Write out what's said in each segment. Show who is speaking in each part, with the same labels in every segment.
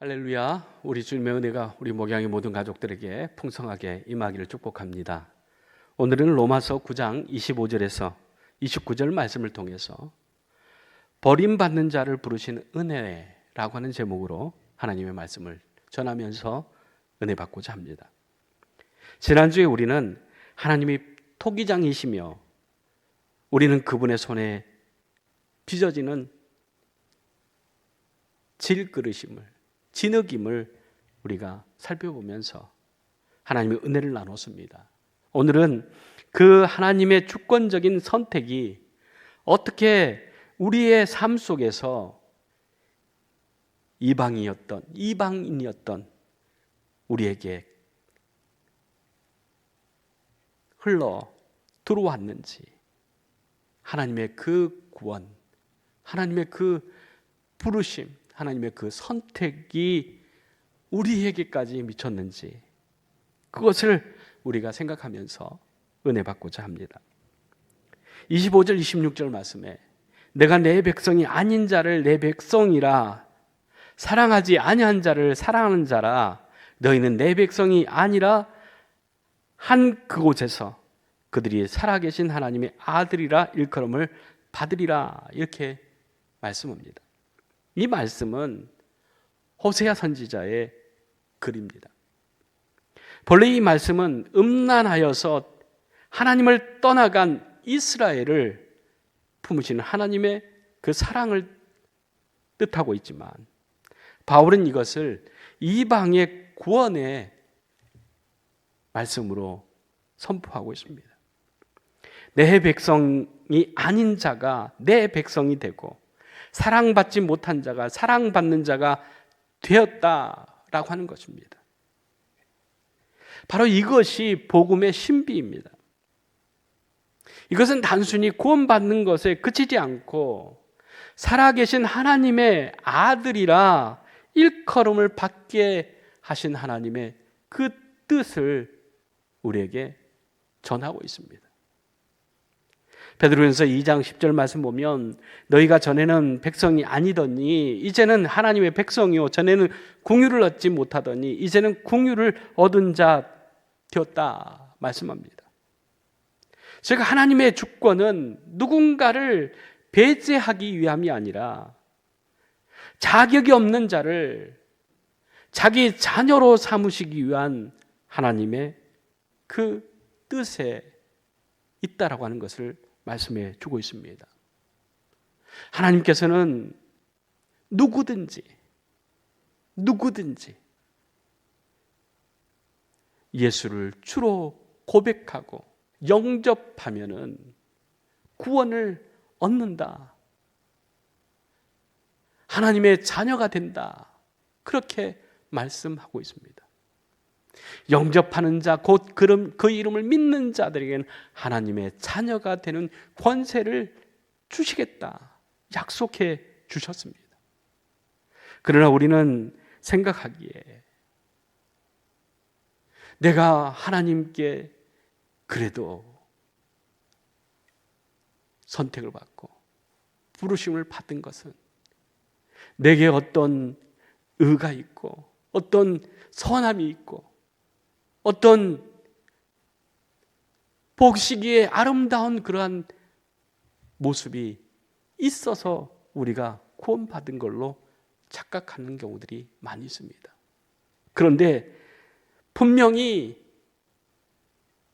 Speaker 1: 할렐루야. 우리 주님의 은혜가 우리 목양의 모든 가족들에게 풍성하게 임하기를 축복합니다. 오늘은 로마서 9장 25절에서 29절 말씀을 통해서 버림받는 자를 부르신 은혜라고 하는 제목으로 하나님의 말씀을 전하면서 은혜 받고자 합니다. 지난주에 우리는 하나님이 토기장이시며 우리는 그분의 손에 빚어지는 질그릇임을, 진흙임을 우리가 살펴보면서 하나님의 은혜를 나눴습니다. 오늘은 그 하나님의 주권적인 선택이 어떻게 우리의 삶 속에서 이방인이었던 우리에게 흘러 들어왔는지, 하나님의 그 구원, 하나님의 그 부르심, 하나님의 그 선택이 우리에게까지 미쳤는지, 그것을 우리가 생각하면서 은혜 받고자 합니다. 25절 26절 말씀에 내가 내 백성이 아닌 자를 내 백성이라, 사랑하지 아니한 자를 사랑하는 자라, 너희는 내 백성이 아니라 한 그곳에서 그들이 살아계신 하나님의 아들이라 일컬음을 받으리라, 이렇게 말씀합니다. 이 말씀은 호세아 선지자의 글입니다. 본래 이 말씀은 음란하여서 하나님을 떠나간 이스라엘을 품으시는 하나님의 그 사랑을 뜻하고 있지만, 바울은 이것을 이방의 구원의 말씀으로 선포하고 있습니다. 내 백성이 아닌 자가 내 백성이 되고 사랑받지 못한 자가 사랑받는 자가 되었다라고 하는 것입니다. 바로 이것이 복음의 신비입니다. 이것은 단순히 구원받는 것에 그치지 않고 살아계신 하나님의 아들이라 일컬음을 받게 하신 하나님의 그 뜻을 우리에게 전하고 있습니다. 베드로전서 2장 10절 말씀 보면 너희가 전에는 백성이 아니더니 이제는 하나님의 백성이요, 전에는 궁유를 얻지 못하더니 이제는 궁유를 얻은 자 되었다 말씀합니다. 제가 하나님의 주권은 누군가를 배제하기 위함이 아니라 자격이 없는 자를 자기 자녀로 삼으시기 위한 하나님의 그 뜻에 있다라고 하는 것을 말씀해 주고 있습니다. 하나님께서는 누구든지 예수를 주로 고백하고 영접하면은 구원을 얻는다, 하나님의 자녀가 된다, 그렇게 말씀하고 있습니다. 영접하는 자, 곧 그 이름을 믿는 자들에게는 하나님의 자녀가 되는 권세를 주시겠다 약속해 주셨습니다. 그러나 우리는 생각하기에 내가 하나님께 그래도 선택을 받고 부르심을 받은 것은 내게 어떤 의가 있고 어떤 선함이 있고 어떤 보시기에 아름다운 그러한 모습이 있어서 우리가 구원받은 걸로 착각하는 경우들이 많이 있습니다. 그런데 분명히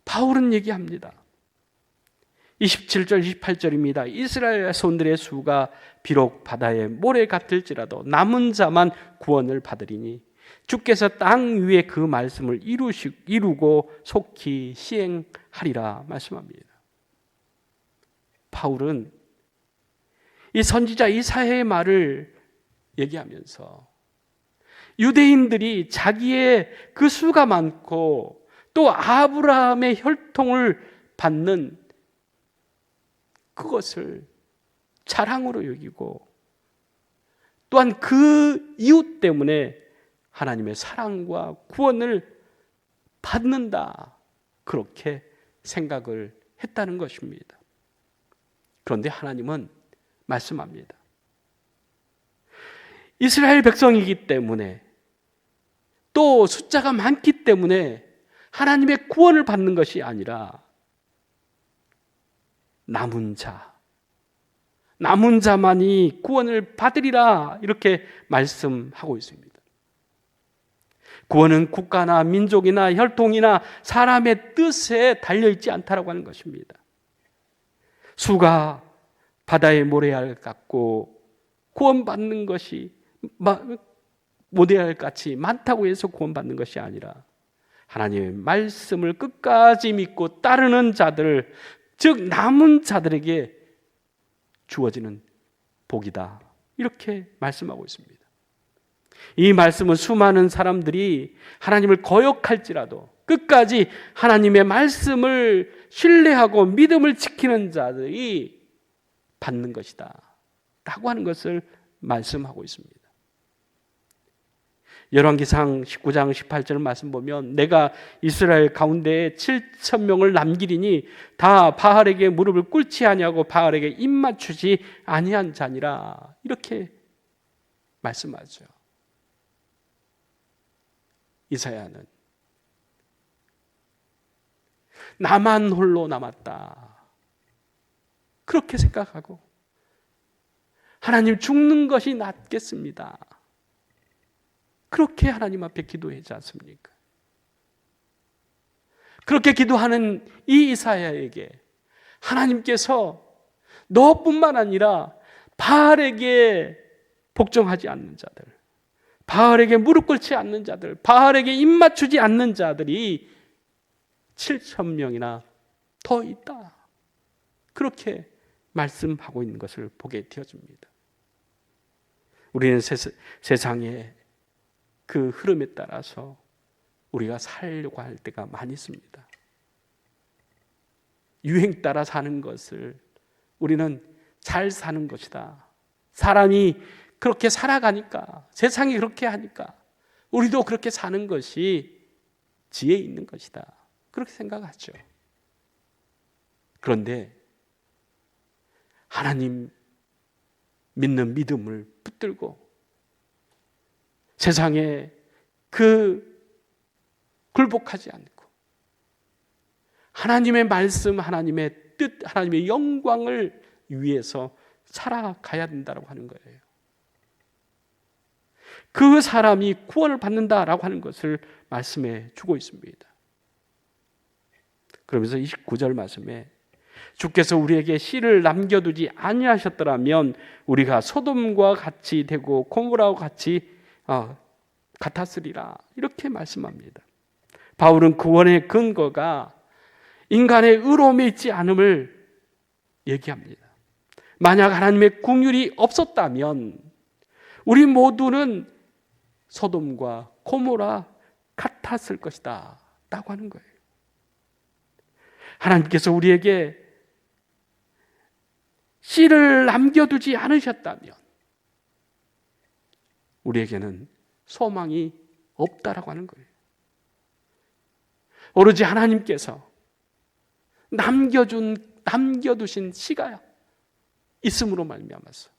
Speaker 1: 바울은 얘기합니다. 27절 28절입니다. 이스라엘 손들의 수가 비록 바다의 모래 같을지라도 남은 자만 구원을 받으리니 주께서 땅 위에 그 말씀을 이루고 속히 시행하리라 말씀합니다. 바울은 이 선지자 이사야의 말을 얘기하면서 유대인들이 자기의 그 수가 많고 또 아브라함의 혈통을 받는 그것을 자랑으로 여기고 또한 그 이유 때문에 하나님의 사랑과 구원을 받는다, 그렇게 생각을 했다는 것입니다. 그런데 하나님은 말씀합니다. 이스라엘 백성이기 때문에 또 숫자가 많기 때문에 하나님의 구원을 받는 것이 아니라 남은 자만이 구원을 받으리라 이렇게 말씀하고 있습니다. 구원은 국가나 민족이나 혈통이나 사람의 뜻에 달려있지 않다라고 하는 것입니다. 수가 바다의 모래알 같고 구원받는 것이 모래알 같이 많다고 해서 구원받는 것이 아니라 하나님의 말씀을 끝까지 믿고 따르는 자들, 즉 남은 자들에게 주어지는 복이다 이렇게 말씀하고 있습니다. 이 말씀은 수많은 사람들이 하나님을 거역할지라도 끝까지 하나님의 말씀을 신뢰하고 믿음을 지키는 자들이 받는 것이다 라고 하는 것을 말씀하고 있습니다. 열왕기상 19장 18절 말씀 보면 내가 이스라엘 가운데 7,000명을 남기리니 다 바알에게 무릎을 꿇지 아니하고 바알에게 입 맞추지 아니한 자니라 이렇게 말씀하죠. 이사야는 나만 홀로 남았다 그렇게 생각하고 하나님 죽는 것이 낫겠습니다 그렇게 하나님 앞에 기도하지 않습니까? 그렇게 기도하는 이 이사야에게 하나님께서 너뿐만 아니라 바알에게 복종하지 않는 자들, 바알에게 무릎 꿇지 않는 자들, 바알에게 입 맞추지 않는 자들이 7,000명이나 더 있다 그렇게 말씀하고 있는 것을 보게 되어집니다. 우리는 세상에 그 흐름에 따라서 우리가 살려고 할 때가 많이 있습니다. 유행 따라 사는 것을 우리는 잘 사는 것이다. 사람이 그렇게 살아가니까, 세상이 그렇게 하니까 우리도 그렇게 사는 것이 지혜 있는 것이다. 그렇게 생각하죠. 그런데 하나님 믿는 믿음을 붙들고 세상에 굴복하지 않고 하나님의 말씀, 하나님의 뜻, 하나님의 영광을 위해서 살아가야 된다고 하는 거예요. 그 사람이 구원을 받는다라고 하는 것을 말씀해 주고 있습니다. 그러면서 29절 말씀에 주께서 우리에게 씨를 남겨두지 아니하셨더라면 우리가 소돔과 같이 되고 고모라와 같이 같았으리라 이렇게 말씀합니다. 바울은 구원의 근거가 인간의 의로움에 있지 않음을 얘기합니다. 만약 하나님의 긍휼이 없었다면 우리 모두는 소돔과 고모라 같았을 것이다 라고 하는 거예요. 하나님께서 우리에게 씨를 남겨두지 않으셨다면 우리에게는 소망이 없다라고 하는 거예요. 오로지 하나님께서 남겨두신 씨가 있음으로 말미암아서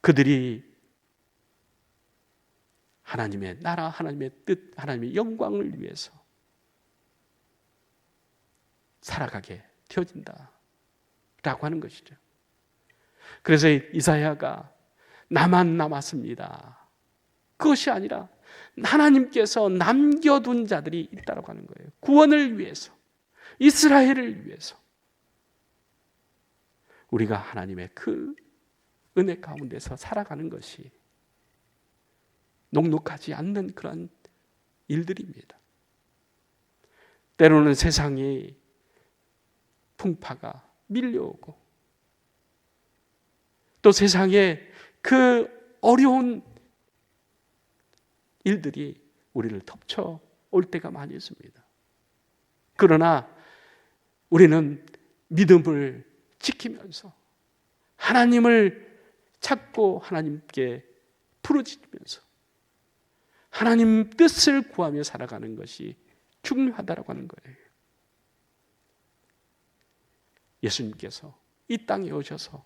Speaker 1: 그들이 하나님의 나라, 하나님의 뜻, 하나님의 영광을 위해서 살아가게 되어진다 라고 하는 것이죠. 그래서 이사야가 나만 남았습니다. 그것이 아니라 하나님께서 남겨둔 자들이 있다고 하는 거예요. 구원을 위해서, 이스라엘을 위해서 우리가 하나님의 그 은혜 가운데서 살아가는 것이 녹록하지 않는 그런 일들입니다. 때로는 세상이 풍파가 밀려오고 또 세상에 그 어려운 일들이 우리를 덮쳐올 때가 많이 있습니다. 그러나 우리는 믿음을 지키면서 하나님을 찾고 하나님께 부르짖으면서 하나님 뜻을 구하며 살아가는 것이 중요하다고 하는 거예요. 예수님께서 이 땅에 오셔서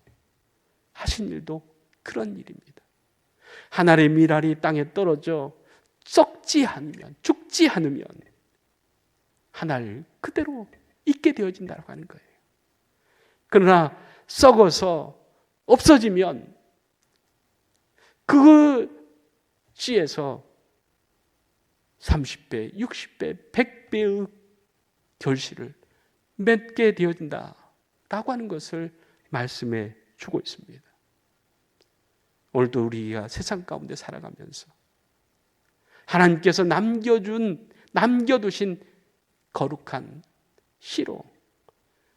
Speaker 1: 하신 일도 그런 일입니다. 하늘의 밀알이 땅에 떨어져 썩지 않으면, 죽지 않으면 하나를 그대로 있게 되어진다고 하는 거예요. 그러나 썩어서 없어지면 그 씨에서 30배, 60배, 100배의 결실을 맺게 되어진다라고 하는 것을 말씀해 주고 있습니다. 오늘도 우리가 세상 가운데 살아가면서 하나님께서 남겨두신 거룩한 씨로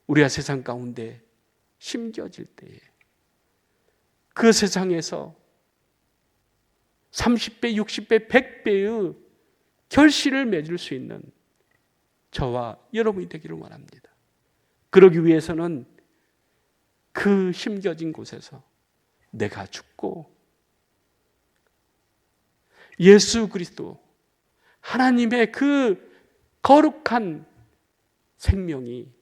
Speaker 1: 우리가 세상 가운데 심겨질 때에 그 세상에서 30배, 60배, 100배의 결실을 맺을 수 있는 저와 여러분이 되기를 원합니다. 그러기 위해서는 그 심겨진 곳에서 내가 죽고 예수 그리스도 하나님의 그 거룩한 생명이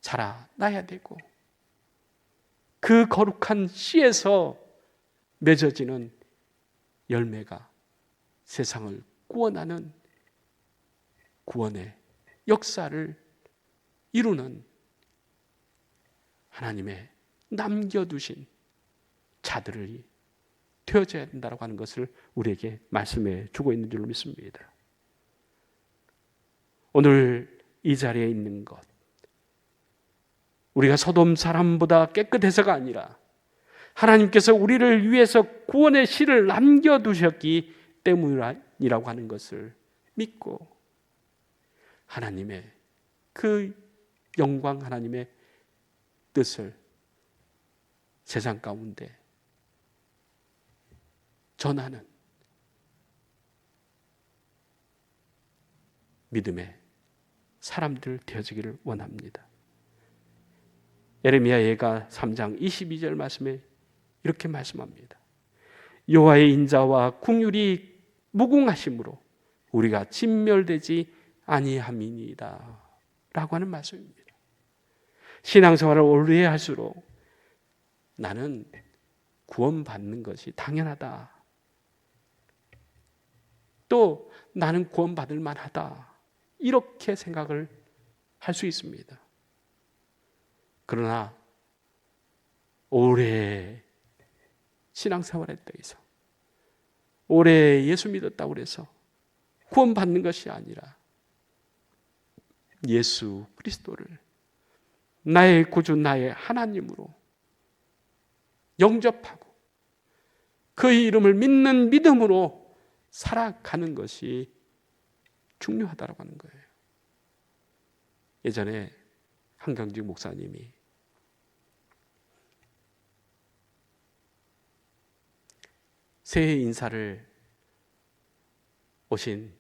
Speaker 1: 자라나야 되고 그 거룩한 씨에서 맺어지는 열매가 세상을 구원하는 구원의 역사를 이루는 하나님의 남겨두신 자들이 되어져야 된다고 하는 것을 우리에게 말씀해 주고 있는 줄로 믿습니다. 오늘 이 자리에 있는 것, 우리가 소돔 사람보다 깨끗해서가 아니라 하나님께서 우리를 위해서 구원의 씨를 남겨두셨기 때문이라고 하는 것을 믿고 하나님의 그 영광, 하나님의 뜻을 세상 가운데 전하는 믿음의 사람들 되어지기를 원합니다. 예레미야 예가 3장 22절 말씀에 이렇게 말씀합니다. 여호와의 인자와 긍휼이 무궁하심으로 우리가 진멸되지 아니함이니이다 라고 하는 말씀입니다. 신앙생활을 오래 할수록 나는 구원받는 것이 당연하다, 또 나는 구원받을 만하다, 이렇게 생각을 할 수 있습니다. 그러나 오래 신앙생활했다고 해서, 오래 예수 믿었다고 해서 구원받는 것이 아니라 예수 그리스도를 나의 구주, 나의 하나님으로 영접하고 그의 이름을 믿는 믿음으로 살아가는 것이 중요하다고 하는 거예요. 예전에 한강직 목사님이 새해 인사를 오신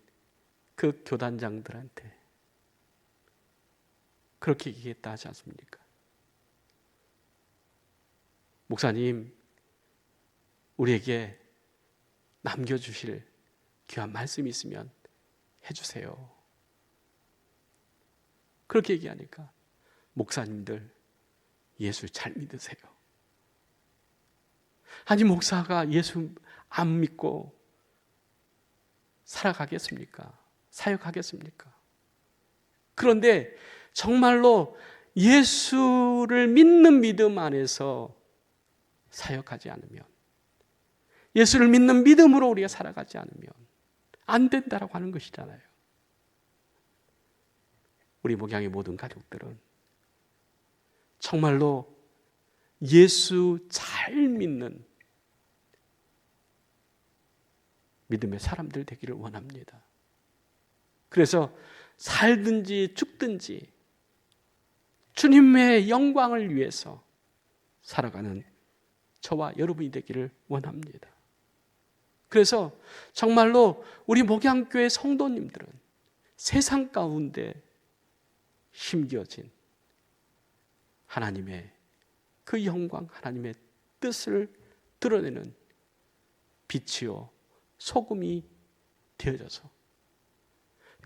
Speaker 1: 그 교단장들한테 그렇게 얘기했다 하지 않습니까? 목사님, 우리에게 남겨주실 귀한 말씀이 있으면 해주세요. 그렇게 얘기하니까 목사님들 예수 잘 믿으세요. 아니, 목사가 예수 안 믿고 살아가겠습니까? 사역하겠습니까? 그런데 정말로 예수를 믿는 믿음 안에서 사역하지 않으면, 예수를 믿는 믿음으로 우리가 살아가지 않으면 안 된다라고 하는 것이잖아요. 우리 목양의 모든 가족들은 정말로 예수 잘 믿는 믿음의 사람들 되기를 원합니다. 그래서 살든지 죽든지 주님의 영광을 위해서 살아가는 저와 여러분이 되기를 원합니다. 그래서 정말로 우리 목양교회 성도님들은 세상 가운데 심겨진 하나님의 그 영광, 하나님의 뜻을 드러내는 빛이요 소금이 되어져서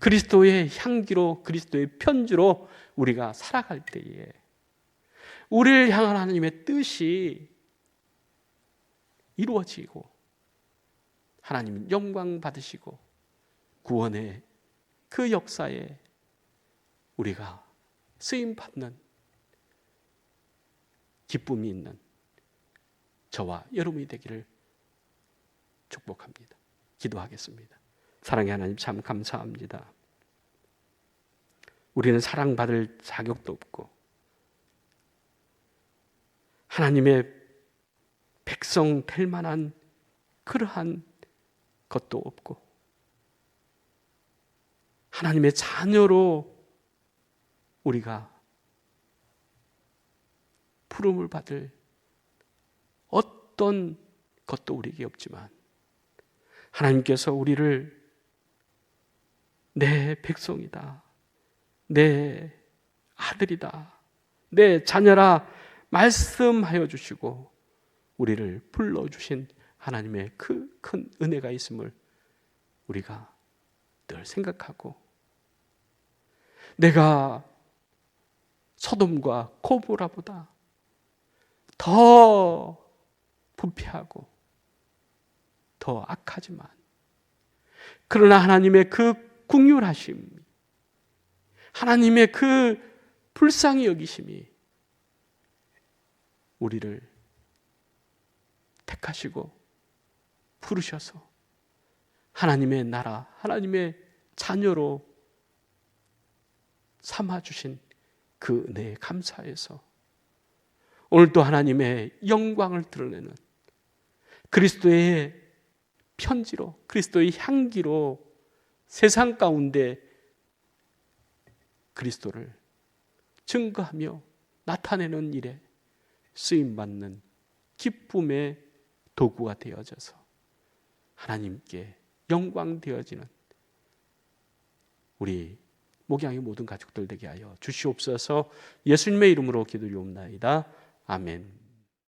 Speaker 1: 그리스도의 향기로, 그리스도의 편주로 우리가 살아갈 때에 우리를 향한 하나님의 뜻이 이루어지고 하나님 영광 받으시고 구원의 그 역사에 우리가 쓰임 받는 기쁨이 있는 저와 여러분이 되기를 축복합니다. 기도하겠습니다. 사랑의 하나님, 참 감사합니다. 우리는 사랑받을 자격도 없고 하나님의 백성 될 만한 그러한 것도 없고 하나님의 자녀로 우리가 부름을 받을 어떤 것도 우리에게 없지만 하나님께서 우리를 내 백성이다, 내 아들이다, 내 자녀라 말씀하여 주시고 우리를 불러주신 하나님의 그 큰 은혜가 있음을 우리가 늘 생각하고 내가 소돔과 고모라보다 더 부패하고 더 악하지만 그러나 하나님의 그 긍휼하심, 하나님의 그 불쌍히 여기심이 우리를 택하시고 부르셔서 하나님의 나라, 하나님의 자녀로 삼아주신 그 은혜에 감사해서 오늘도 하나님의 영광을 드러내는 그리스도의 편지로, 그리스도의 향기로 세상 가운데 그리스도를 증거하며 나타내는 일에 쓰임받는 기쁨의 도구가 되어져서 하나님께 영광 되어지는 우리 목양의 모든 가족들 되게 하여 주시옵소서. 예수님의 이름으로 기도리옵나이다. 아멘.